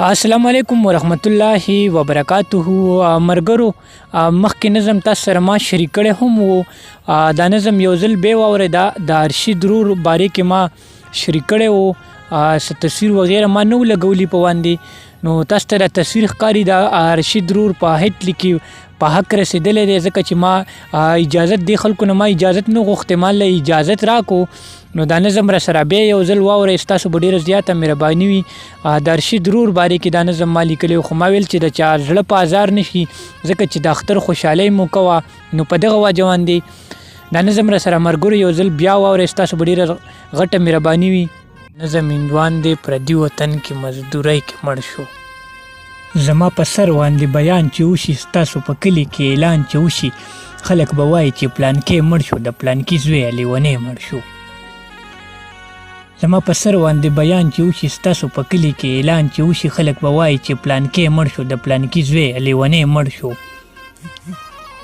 السلام علیکم ورحمت الله وبرکاته. مرګرو مخکې نظم تاسو سره ما شریک کړی هم و. دا نظم یو ځل بیا واورئ. د ارشد درور باره کې ما شریک کړی و. څه تصویر وغیره ما نه و لګولی په باندې، نو تاسو ته دا تصویر ښکاري. د ارشد درور په هیټ لیکي په حق رسېدلی دی، ځکه چې ما اجازت دی خلکو نه ما اجازت نه غوښتې، ما له اجازت راکو. نو دا نظم را سره بیا یو ځل واورئ، ستاسو به ډېره زیاته مهرباني وي. د ارشد درور باره کې دا نظم ما لیکلی، خو ما ویل چې د چا زړه په ازار نه شي، ځکه چې د اختر خوشحالۍ مو کوه، نو په دغه وجه باندې دا نظم را سره مرګرو یو ځل بیا واورئ، ستاسو به ډېره غټه مهرباني وي. نظم هندوان دی پردي وطن کې مزدورۍ کې مړ شو. زما په سر باندې بیان چې وشي، ستاسو په کلي کې اعلان چې وشي، خلک به وایي چې پلانکې مړ شو، د پلانکي زوی لیونی مړ شو. زما په سر باندې بیان چې وشي، ستاسو په کلي کې اعلان چې وشي، خلک به وایي چې پلانکې مړ شو، د پلانکي زوی لیونی مړ شو.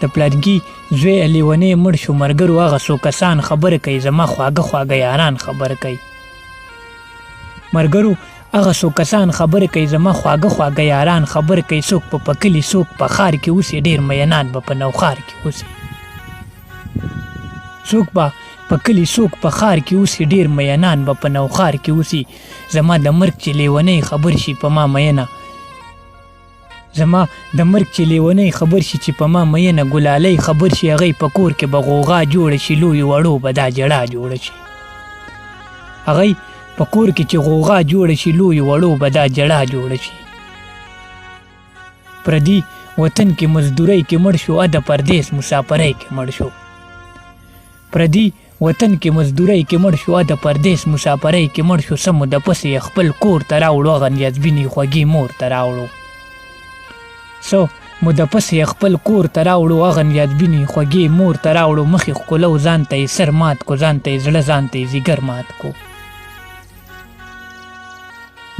د پلانکي زوی لیونی مړ شو. مرګرو هغه څو کسان خبره کوي، زما خواږه خواږه یاران خبره کوي. مرګرو هغه څو کسان خبره کوي، زما خواږه خواږه یاران خبره کوي. څوک په کلي څوک په ښار کې اوسي، ډېر مینان به په نوښار کې اوسي. څوک به په کلي څوک په ښار کې اوسي، ډېر مینان به په نوښار کې اوسي. زما د مرګ چې لیونی خبر شي په ما مینه، زما د مرګ چې لیونی خبر شي چې په ما مینه، ګلالۍ خبر شي هغی په کور کې به غوغا جوړه شي، لویو وړو به دا جړا جوړه شي. هغی په کور کې چې غوغا جوړه شي، لویو وړو به دا جړا جوړه شي. پردي وطن کې مزدورۍ کې مړ شو، د پردیس مسافرۍ کې مړ شو. پردي وطن کې مزدورۍ کې مړ شو، د پردیس مسافرۍ کې مړ شو. سمو د پسې خپل کور ته راوړو، هغه نیازبینې خوږې مور ته راوړو. سو مو د پسې خپل کور ته راوړو، هغه نیازبینې خوږې مور ته راوړو. مخې ښکلو ځان ته یې سر مات کو، ځان ته یې زړه ځان ته یې ځیګر مات کو.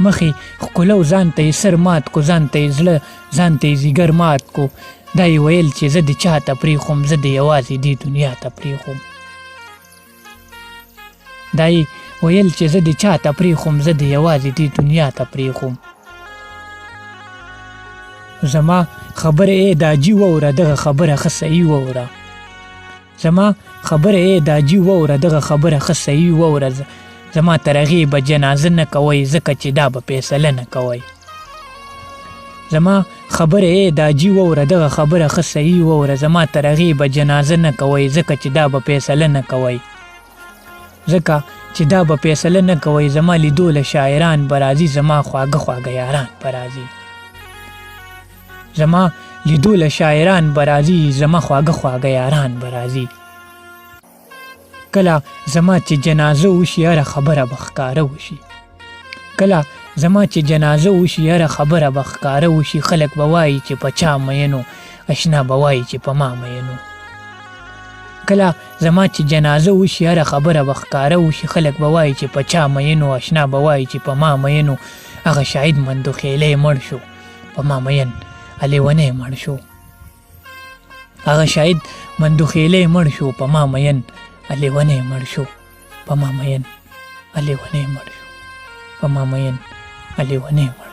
مخې ښکلو ځان ته یې سر مات کو، ځان ته یې زړه ځان ته یې ځیګر مات کو. دا یې ویل چې زه د چا ته پرېښوم، زه د یوازې دې دنیا ته پرېښوم. دا یې ویل چې زه د چا ته پرېښوم، زه د یوازې دې دنیا ته پرېښوم. زما خبره ای داجي واوره، دغه خبره ښه صحیح واوره. زما خبره ای داجي واوره، دغه خبره ښه صحیح واوره. زما تر هغې به جنازه نه کوئ، ځکه چې دا به فیصله نه کوئ. زما خبره ای داجي واوره، دغه خبره ښه صحیح واوره. زما تر هغې به جنازه نه کوئ، ځکه چې دا به فیصله نه کوئ. ځکه چې دا به فیصله نه کوئ. زما لیدو له شاعران به راځي، زما خواږه خواږه یاران به راځي. زما لیدو له شاعران به راځي، زما خواږه خواږه یاران به راځي. کله زما چې جنازه وشي، هره خبره به ښکاره وشي. کله زما چې جنازه وشي، هره خبره به ښکاره وشي. خلک به وایي چې په چا مینو، اشنا به وایي چې په ما مینو. کله زما چې جنازه وشي، هره خبره به ښکاره وشي. خلک به وایي چې په چا مینو، اشنا به وایي چې په ما مینو. هغه شاهد مندوخیلی مړ شو، په ما مین لیونی مړ شو. هغه شاهد مندوخیلی مړ شو، په ما مین لیونی مړ شو. په ما مین لیونی مړ شو، په ما مین لیونی مړ شو.